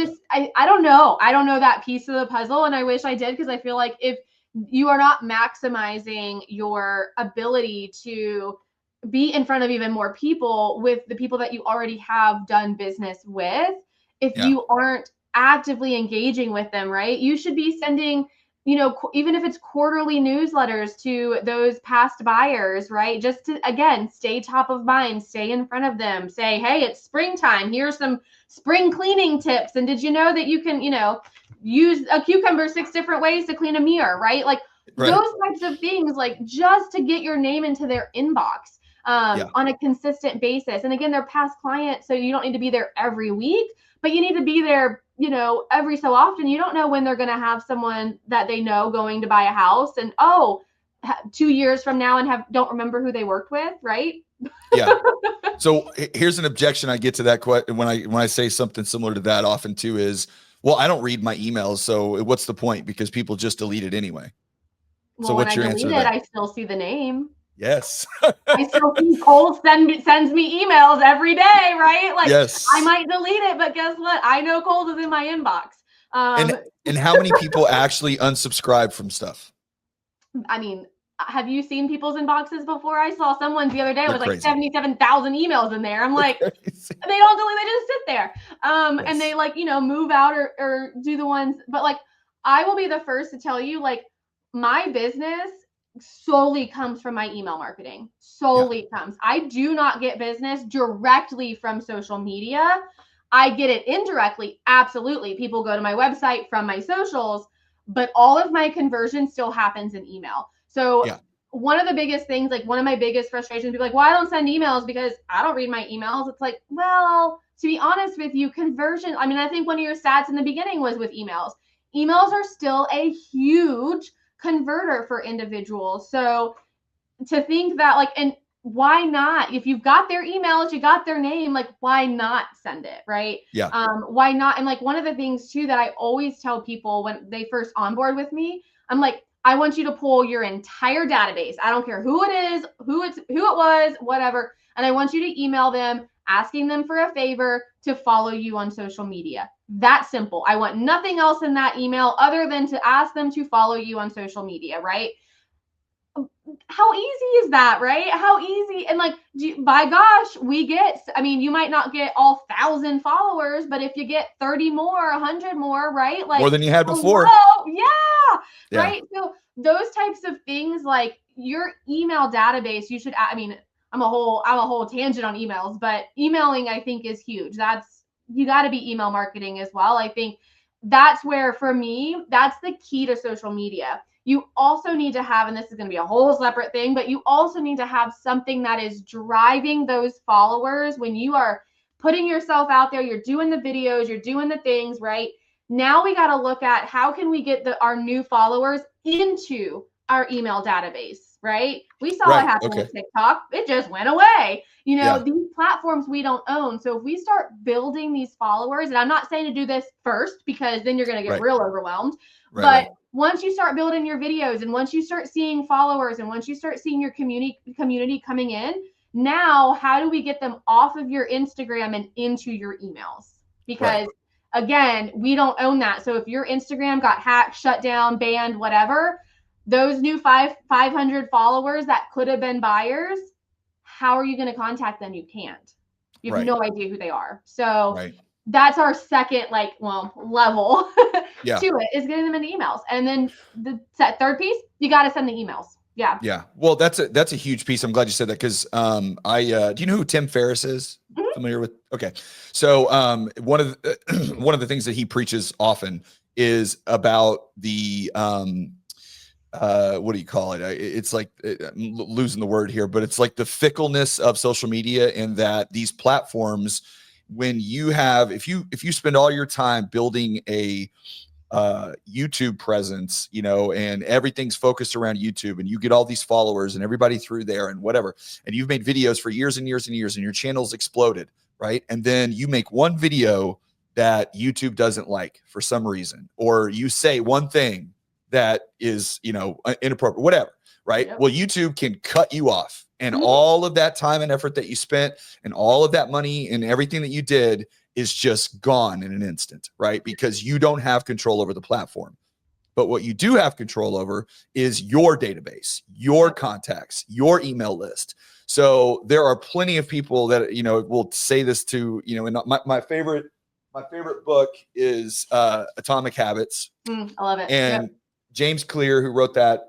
don't know. I don't know that piece of the puzzle. And I wish I did, because I feel like if you are not maximizing your ability to be in front of even more people with the people that you already have done business with, if Yeah. you aren't actively engaging with them, right? You should be sending, even if it's quarterly newsletters to those past buyers, right? Just to, again, stay top of mind, stay in front of them, say, hey, it's springtime. Here's some spring cleaning tips. And did you know that you can, use a cucumber 6 different ways to clean a mirror, right? Like Right. those types of things, like just to get your name into their inbox on a consistent basis. And again, they're past clients, so you don't need to be there every week, but you need to be there, every so often. You don't know when they're going to have someone that they know going to buy a house and 2 years from now and don't remember who they worked with, right? Yeah. So here's an objection I get to that question when I say something similar to that often too is, well, I don't read my emails, so what's the point? Because people just delete it anyway. So Well, when what's I your answer delete to it, that? I still see the name. Yes. I still see Cole sends me emails every day, right? Like I Yes. might delete it, but guess what? I know Cole's is in my inbox. And how many people actually unsubscribe from stuff? I mean, have you seen people's inboxes before? I saw someone's the other day. It They're was like crazy. 77,000 emails in there. I'm They're like, crazy. they don't delete, they just sit there. And Yes. they like, move out or do the ones, but like, I will be the first to tell you, like, my business solely comes from my email marketing. Yeah. Solely comes. I do not get business directly from social media. I get it indirectly. Absolutely. People go to my website from my socials, but all of my conversion still happens in email. So Yeah. one of the biggest things, like one of my biggest frustrations, people are like, well, I don't send emails because I don't read my emails. It's like, well, to be honest with you, conversion, I mean, I think one of your stats in the beginning was with emails. Emails are still a huge converter for individuals. So to think that, like, and why not? If you've got their emails, you got their name, like, why not send it, right? Yeah. Why not? And like one of the things too that I always tell people when they first onboard with me, I'm like, I want you to pull your entire database. I don't care who it is, who it was, whatever. And I want you to email them asking them for a favor to follow you on social media. That simple. I want nothing else in that email other than to ask them to follow you on social media, right? How easy is that, right? How easy. And like, by gosh, I mean, you might not get all 1,000 followers, but if you get 30 more, 100 more, right? Like, More than you had before. hello, yeah, Yeah. right? So those types of things, like your email database, you should, I mean, I'm a whole tangent on emails, but emailing, I think, is huge. You got to be email marketing as well. I think that's where, for me, that's the key to social media. You also need to have, and this is going to be a whole separate thing, but you also need to have something that is driving those followers when you are putting yourself out there, you're doing the videos, you're doing the things, right? Now we got to look at how can we get our new followers into our email database. right? We saw what Right. happened Okay. with TikTok. It just went away. You know, Yeah. these platforms we don't own. So if we start building these followers, and I'm not saying to do this first because then you're going to get Right. real overwhelmed, Right. but Right. once you start building your videos and once you start seeing followers and once you start seeing your community coming in, now how do we get them off of your Instagram and into your emails? Because again, we don't own that. So if your Instagram got hacked, shut down, banned, whatever, those new 500 followers that could have been buyers, how are you going to contact them? You can't. You have no idea who they are. So that's our second level Yeah. to it, is getting them into emails. And then the third piece, you got to send the emails. Yeah. Yeah. Well, that's a huge piece. I'm glad you said that, because do you know who Tim Ferriss is? Mhm. Familiar with? Okay. So one of the one of the things that he preaches often is about the what do you call it? It's like, I'm losing the word here, but it's like the fickleness of social media, in that these platforms, when you have, if you spend all your time building a YouTube presence, you know, and everything's focused around YouTube, and you get all these followers and everybody through there and whatever, and you've made videos for years and years and years, and your channel's exploded, right? And then you make one video that YouTube doesn't like for some reason, or you say one thing that is, you know, inappropriate, whatever, right? Yep. Well, YouTube can cut you off, and Mhm. all of that time and effort that you spent, and all of that money and everything that you did, is just gone in an instant, right? Because you don't have control over the platform. But what you do have control over is your database, your contacts, your email list. So there are plenty of people that, you know, will say this to, you know, and my favorite book is Atomic Habits. I love it. And Yep. James Clear, who wrote that,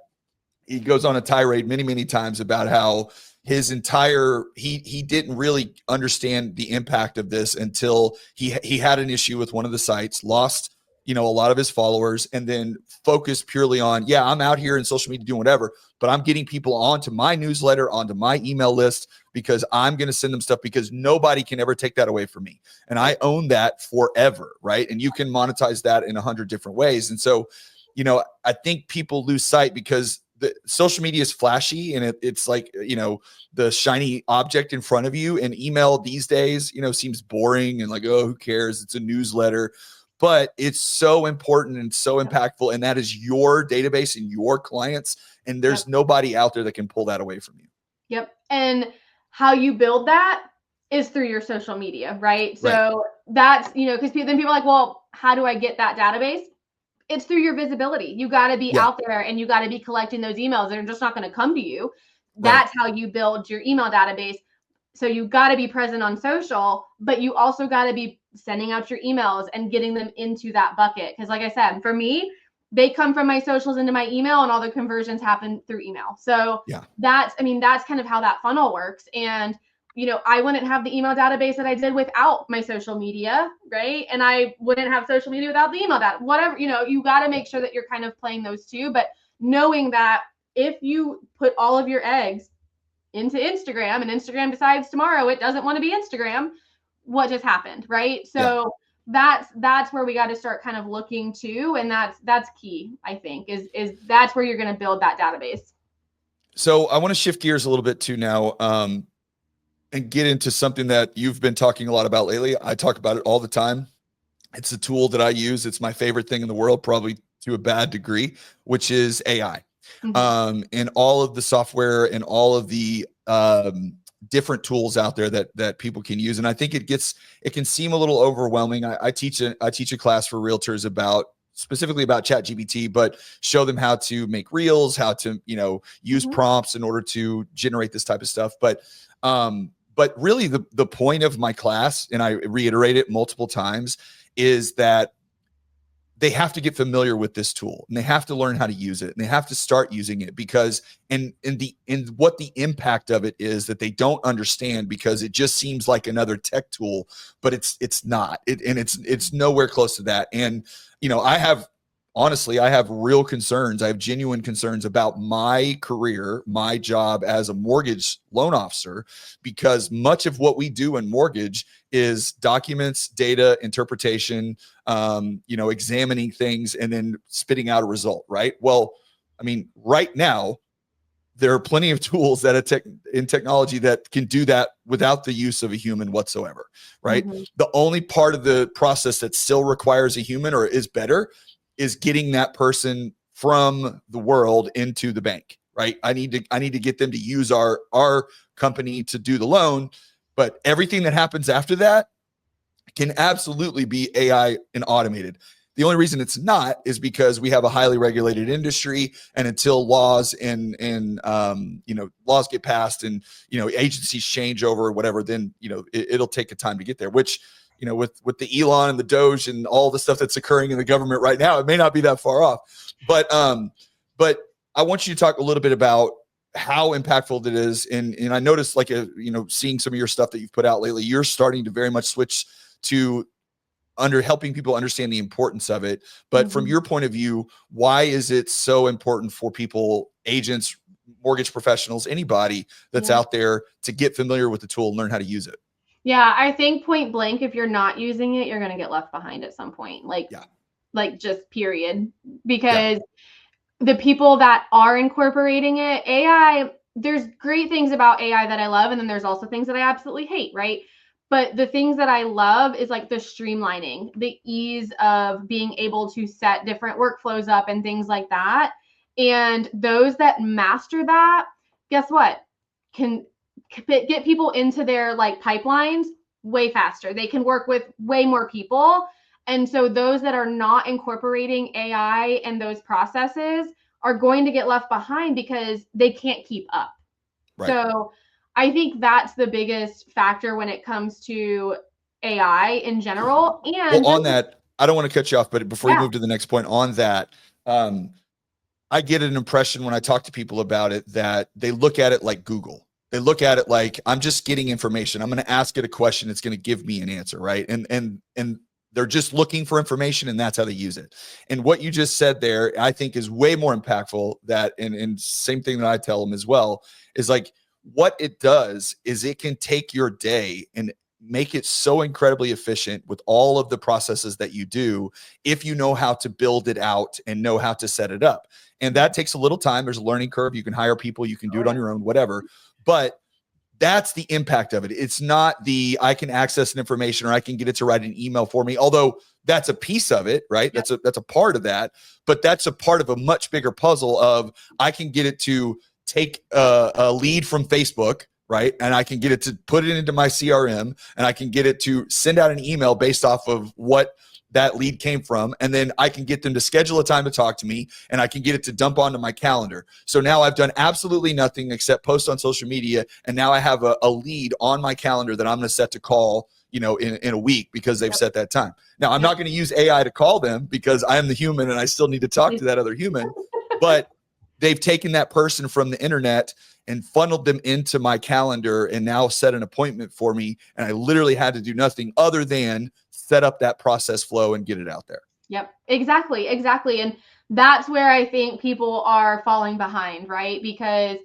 he goes on a tirade many times about how his entire he didn't really understand the impact of this until he had an issue with one of the sites, lost, you know, a lot of his followers, and then focused purely on, yeah, I'm out here in social media doing whatever, but I'm getting people onto my newsletter, onto my email list, because I'm going to send them stuff, because nobody can ever take that away from me, and I own that forever, right? And you can monetize that in 100 different ways. And so, you know, I think people lose sight, because the social media is flashy, and it's like, you know, the shiny object in front of you. And email these days, you know, seems boring and like, oh, who cares? It's a newsletter. But it's so important and so impactful. And that is your database and your clients. And there's nobody out there that can pull that away from you. Yep. And how you build that is through your social media, right? So that's, you know, because then people are like, well, how do I get that database? It's through your visibility. You got to be out there, and you got to be collecting those emails. They're just not going to come to you. That's how you build your email database. So you got to be present on social, but you also got to be sending out your emails and getting them into that bucket. Because like I said, for me, they come from my socials into my email, and all the conversions happen through email. So that's kind of how that funnel works. And you know, I wouldn't have the email database that I did without my social media, right? And I wouldn't have social media without the email data. Whatever, you know, you got to make sure that you're kind of playing those two, but knowing that if you put all of your eggs into Instagram, and Instagram decides tomorrow it doesn't want to be Instagram, what just happened, right? So that's where we got to start kind of looking to, and that's key, I think, is that's where you're going to build that database. So I want to shift gears a little bit too now, and get into something that you've been talking a lot about lately. I talk about it all the time. It's a tool that I use. It's my favorite thing in the world, probably to a bad degree, which is AI. And all of the software and all of the different tools out there that people can use. And I think it can seem a little overwhelming. I teach a class for realtors specifically about ChatGPT, but show them how to make reels, how to, you know, use prompts in order to generate this type of stuff. But really the point of my class, and I reiterate it multiple times, is that they have to get familiar with this tool, and they have to learn how to use it, and they have to start using it, because in what the impact of it is that they don't understand, because it just seems like another tech tool, but it's not. It's nowhere close to that. And you know, honestly, I have real concerns. I have genuine concerns about my career, my job as a mortgage loan officer, because much of what we do in mortgage is documents, data, interpretation, you know, examining things and then spitting out a result, right? Well, I mean, right now, there are plenty of tools that in technology that can do that without the use of a human whatsoever, right? Mm-hmm. The only part of the process that still requires a human or is better is getting that person from the world into the bank, right? I need to get them to use our company to do the loan, but everything that happens after that can absolutely be AI and automated. The only reason it's not is because we have a highly regulated industry, and until laws and laws get passed and agencies change over or whatever, then it'll take a time to get there. Which with the Elon and the Doge and all the stuff that's occurring in the government right now, it may not be that far off. But I want you to talk a little bit about how impactful it is. And I noticed, like, seeing some of your stuff that you've put out lately, you're starting to very much switch to helping people understand the importance of it. But from your point of view, why is it so important for people, agents, mortgage professionals, anybody that's out there, to get familiar with the tool and learn how to use it? Yeah, I think point blank, if you're not using it, you're going to get left behind at some point. Like just period. Because the people that are incorporating it, AI, there's great things about AI that I love, and then there's also things that I absolutely hate, right? But the things that I love is like the streamlining, the ease of being able to set different workflows up and things like that. And those that master that, guess what? Can get people into their like pipelines way faster. They can work with way more people. And so those that are not incorporating AI and those processes are going to get left behind because they can't keep up. Right. So I think that's the biggest factor when it comes to AI in general. And on that, I don't want to cut you off, but before you move to the next point on that, I get an impression when I talk to people about it that they look at it like Google. They look at it like, I'm just getting information. I'm going to ask it a question. It's going to give me an answer, right? And they're just looking for information, and that's how they use it. And what you just said there, I think, is way more impactful. That, and same thing that I tell them as well, is like, what it does is it can take your day and make it so incredibly efficient with all of the processes that you do, if you know how to build it out and know how to set it up. And that takes a little time. There's a learning curve. You can hire people, you can do it on your own, whatever. But that's the impact of it. It's not I can access an information or I can get it to write an email for me, although that's a piece of it, right? Yep. That's a part of that, but that's a part of a much bigger puzzle of, I can get it to take a lead from Facebook, right? And I can get it to put it into my CRM, and I can get it to send out an email based off of what that lead came from. And then I can get them to schedule a time to talk to me, and I can get it to dump onto my calendar. So now I've done absolutely nothing except post on social media. And now I have a lead on my calendar that I'm going to set to call, in a week, because they've set that time. Now, I'm not going to use AI to call them, because I am the human and I still need to talk to that other human, but they've taken that person from the internet and funneled them into my calendar and now set an appointment for me. And I literally had to do nothing other than set up that process flow and get it out there. Yep, exactly. And that's where I think people are falling behind, right? Because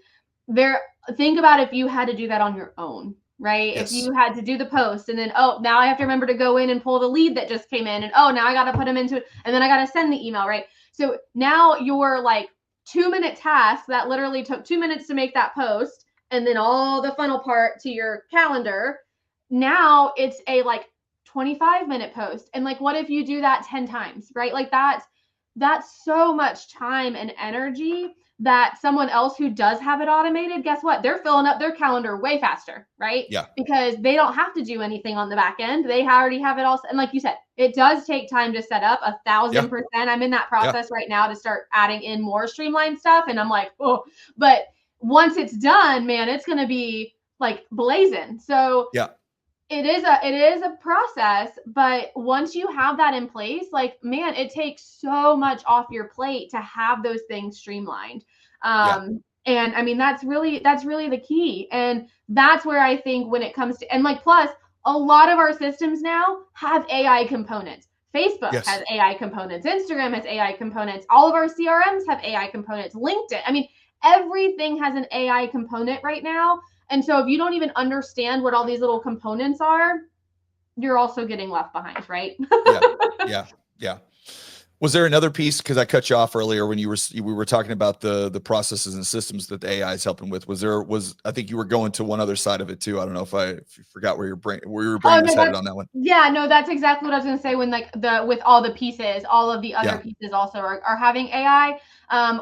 think about if you had to do that on your own, right? Yes. If you had to do the post, and then, now I have to remember to go in and pull the lead that just came in, and now I got to put them into it, and then I got to send the email, right? So now you're like 2-minute task that literally took 2 minutes to make that post, and then all the funnel part to your calendar. Now it's a like 25-minute post. And like, what if you do that 10 times, right? Like that's so much time and energy that someone else who does have it automated, guess what? They're filling up their calendar way faster, right? Yeah. Because they don't have to do anything on the back end. They already have it all. And like you said, it does take time to set up 1,000%. I'm in that process right now to start adding in more streamlined stuff. And I'm like, but once it's done, man, it's going to be like blazing. So it is a process, but once you have that in place, like, man, it takes so much off your plate to have those things streamlined. And I mean, that's really the key. And that's where I think when it comes to, and like, plus a lot of our systems now have AI components. Facebook has AI components. Instagram has AI components. All of our CRMs have AI components. LinkedIn. I mean, everything has an AI component right now. And so if you don't even understand what all these little components are, you're also getting left behind, right? Yeah. Was there another piece? Because I cut you off earlier when we were talking about the processes and systems that the AI is helping with. I think you were going to one other side of it too. I don't know if you forgot where your Oh brain was no, headed on that one. yeah, no, that's exactly what I was gonna say when like with all the pieces, all of the other Yeah. pieces also are having AI.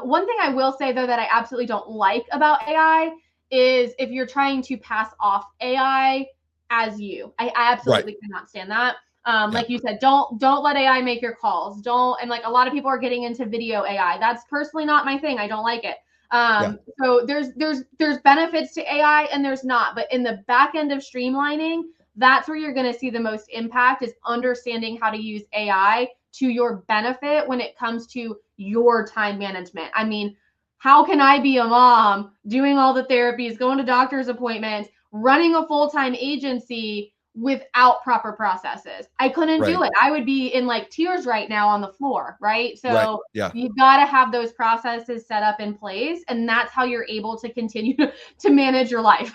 One thing I will say though that I absolutely don't like about AI is if you're trying to pass off AI as you. I Right. absolutely cannot stand that. Yeah. Like you said, don't let AI make your calls. Don't, and like a lot of people are getting into video AI. That's personally not my thing. I don't like it. Yeah. So there's benefits to AI and there's not, but in the back end of streamlining, that's where you're going to see the most impact is understanding how to use AI to your benefit when it comes to your time management. I mean, how can I be a mom doing all the therapies, going to doctor's appointments, running a full-time agency without proper processes? I couldn't do Right. it. I would be in like tears right now on the floor, right? Right. So Yeah. you've got to have those processes set up in place, and that's how you're able to continue to manage your life.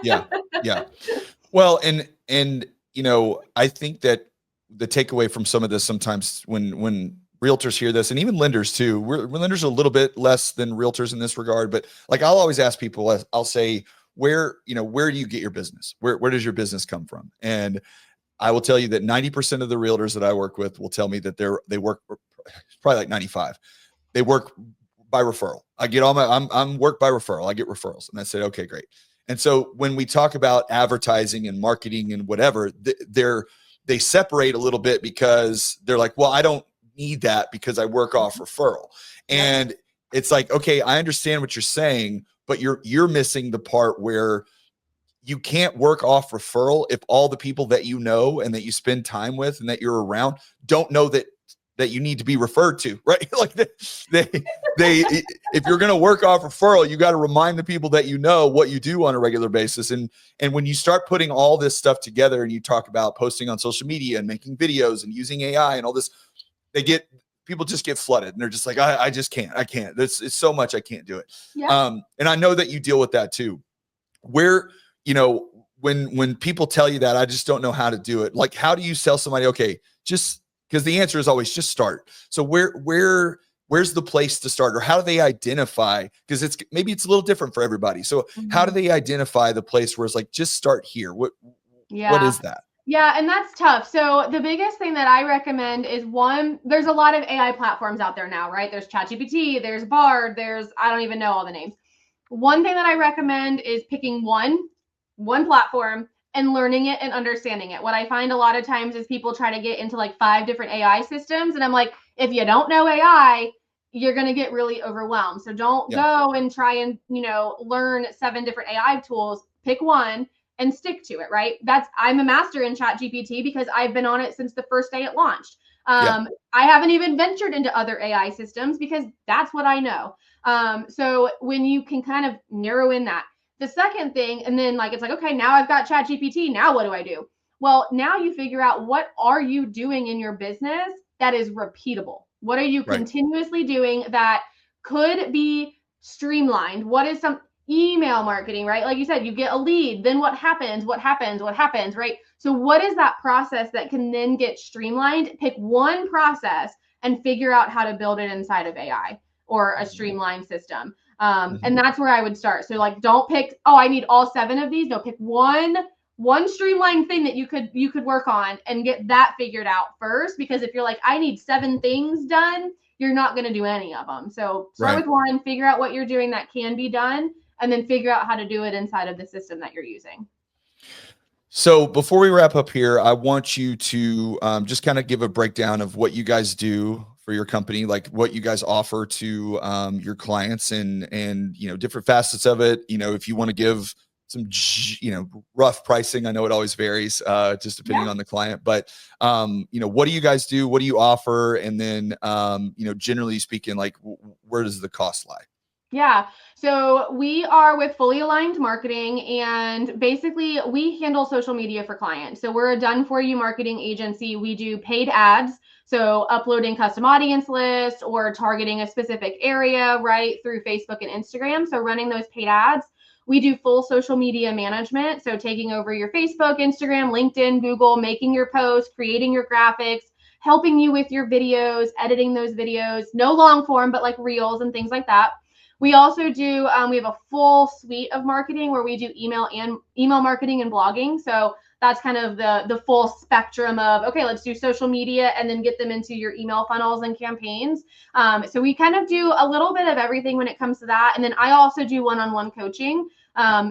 Yeah. Yeah. Well, and I think that the takeaway from some of this sometimes when realtors hear this, and even lenders too, we're lenders are a little bit less than realtors in this regard, but like I'll always ask people, I'll say, where do you get your business? Where does your business come from? And I will tell you that 90% of the realtors that I work with will tell me that they work, probably like 95. They work by referral. I get all I'm work by referral. I get referrals. And I said, okay, great. And so when we talk about advertising and marketing and whatever, they separate a little bit because they're like, well, I don't need that because I work off referral. Yep. And it's like, okay, I understand what you're saying, but you're missing the part where you can't work off referral if all the people that you know and that you spend time with and that you're around don't know that you need to be referred to, right? Like they if you're going to work off referral, you got to remind the people that you know what you do on a regular basis. And when you start putting all this stuff together and you talk about posting on social media and making videos and using AI and all this, people just get flooded and they're just like, I just can't. I can't. It's so much I can't do it. Yeah. And I know that you deal with that too. Where, when people tell you that, I just don't know how to do it. Like, how do you sell somebody? Okay, just because the answer is always just start. So where's the place to start, or how do they identify? Because maybe it's a little different for everybody. So how do they identify the place where it's like, just start here? What Yeah. is that? Yeah, and that's tough. So the biggest thing that I recommend is one, there's a lot of AI platforms out there now, right? There's ChatGPT, there's Bard, I don't even know all the names. One thing that I recommend is picking one platform and learning it and understanding it. What I find a lot of times is people try to get into like 5 different AI systems. And I'm like, if you don't know AI, you're going to get really overwhelmed. So don't Yeah. go and try and, learn 7 different AI tools. Pick one and stick to it, right? I'm a master in Chat GPT because I've been on it since the first day it launched. Yeah. I haven't even ventured into other AI systems because that's what I know. So when you can kind of narrow in that, the second thing, and then like, it's like, okay, now I've got Chat GPT. Now what do I do? Well, now you figure out what are you doing in your business that is repeatable? What are you Right. continuously doing that could be streamlined? What is some email marketing, right? Like you said, you get a lead, then what happens, right? So what is that process that can then get streamlined? Pick one process and figure out how to build it inside of AI or a streamlined system. And that's where I would start. So like, don't pick, oh, I need all 7 of these. No, pick one streamlined thing that you could work on and get that figured out first. Because if you're like, I need 7 things done, you're not going to do any of them. So start Right. with one, figure out what you're doing that can be done, and then figure out how to do it inside of the system that you're using. So before we wrap up here, I want you to just kind of give a breakdown of what you guys do for your company, like what you guys offer to your clients, and different facets of it. If you want to give some rough pricing, I know it always varies just depending on the client. But what do you guys do? What do you offer? And then generally speaking, like where does the cost lie? Yeah. So we are with Fully Aligned Marketing, and basically we handle social media for clients. So we're a done for you marketing agency. We do paid ads. So uploading custom audience lists or targeting a specific area, right, through Facebook and Instagram. So running those paid ads. We do full social media management. So taking over your Facebook, Instagram, LinkedIn, Google, making your posts, creating your graphics, helping you with your videos, editing those videos, no long form, but like reels and things like that. We also do, we have a full suite of marketing where we do email marketing and blogging. So that's kind of the full spectrum of, okay, let's do social media and then get them into your email funnels and campaigns. So we kind of do a little bit of everything when it comes to that. And then I also do one-on-one coaching.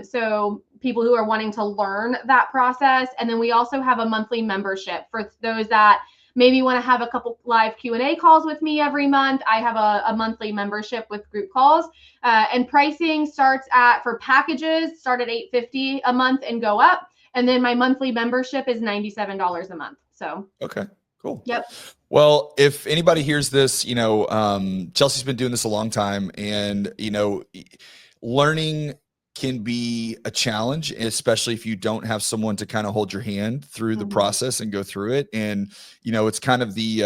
So people who are wanting to learn that process. And then we also have a monthly membership for those that maybe want to have a couple live Q&A calls with me every month. I have a monthly membership with group calls, and pricing starts for packages start at $850 a month and go up. And then my monthly membership is $97 a month. So, okay, cool. Yep. Well, if anybody hears this, Chelsea's been doing this a long time, and, learning can be a challenge, especially if you don't have someone to kind of hold your hand through the process and go through it. And, it's kind of the,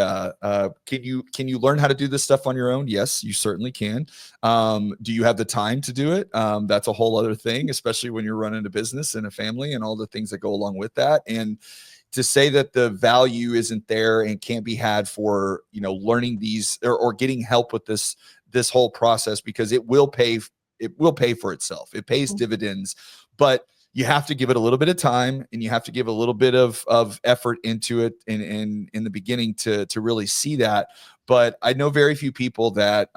can you learn how to do this stuff on your own? Yes, you certainly can. Do you have the time to do it? That's a whole other thing, especially when you're running a business and a family and all the things that go along with that. And to say that the value isn't there and can't be had for, learning these or getting help with this whole process, because it will pay for itself. It pays dividends, but you have to give it a little bit of time, and you have to give a little bit of effort into it in the beginning to really see that. But I know very few people that,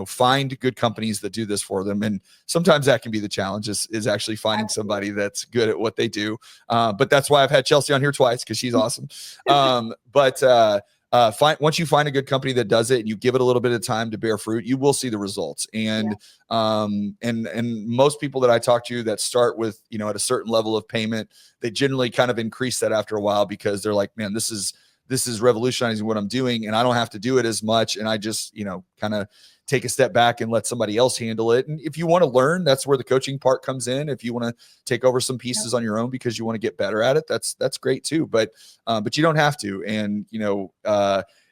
find good companies that do this for them. And sometimes that can be the challenge is actually finding somebody that's good at what they do. But that's why I've had Chelsea on here twice, because she's awesome. Once you find a good company that does it and you give it a little bit of time to bear fruit, you will see the results. And and most people that I talk to that start with, at a certain level of payment, they generally kind of increase that after a while, because they're like, man, this is revolutionizing what I'm doing, and I don't have to do it as much. And I just, kind of take a step back and let somebody else handle it. And if you want to learn, that's where the coaching part comes in. If you want to take over some pieces on your own because you want to get better at it, that's great too. But you don't have to. And,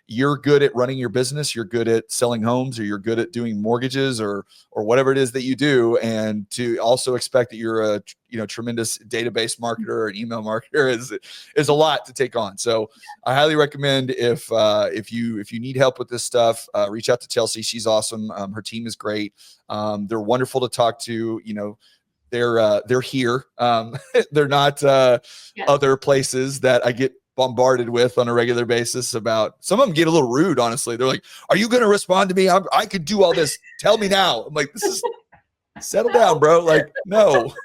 you're good at running your business, you're good at selling homes, or you're good at doing mortgages, or whatever it is that you do. And to also expect that you're a tremendous database marketer or an email marketer is a lot to take on. So I highly recommend, if you need help with this stuff, reach out to Chelsea. She's awesome. Her team is great. They're wonderful to talk to. They're here. They're not other places that I get bombarded with on a regular basis about. Some of them get a little rude, honestly. They're like, are you going to respond to me? I could do all this. Tell me now. I'm like, this is, settle down, bro. Like, no.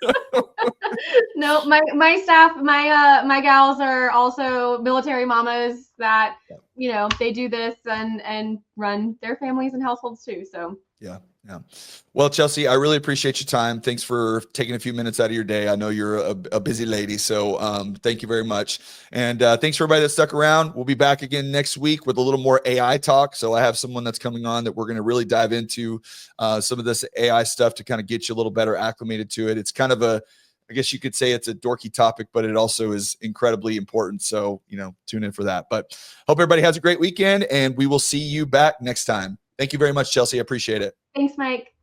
No, my staff, my gals are also military mamas that, they do this and run their families and households too. So yeah. Well, Chelsea, I really appreciate your time. Thanks for taking a few minutes out of your day. I know you're a busy lady, so thank you very much. And thanks for everybody that stuck around. We'll be back again next week with a little more AI talk. So I have someone that's coming on that we're going to really dive into some of this AI stuff to kind of get you a little better acclimated to it. It's kind of I guess you could say it's a dorky topic, but it also is incredibly important. So, tune in for that. But hope everybody has a great weekend, and we will see you back next time. Thank you very much, Chelsea. I appreciate it. Thanks, Mike.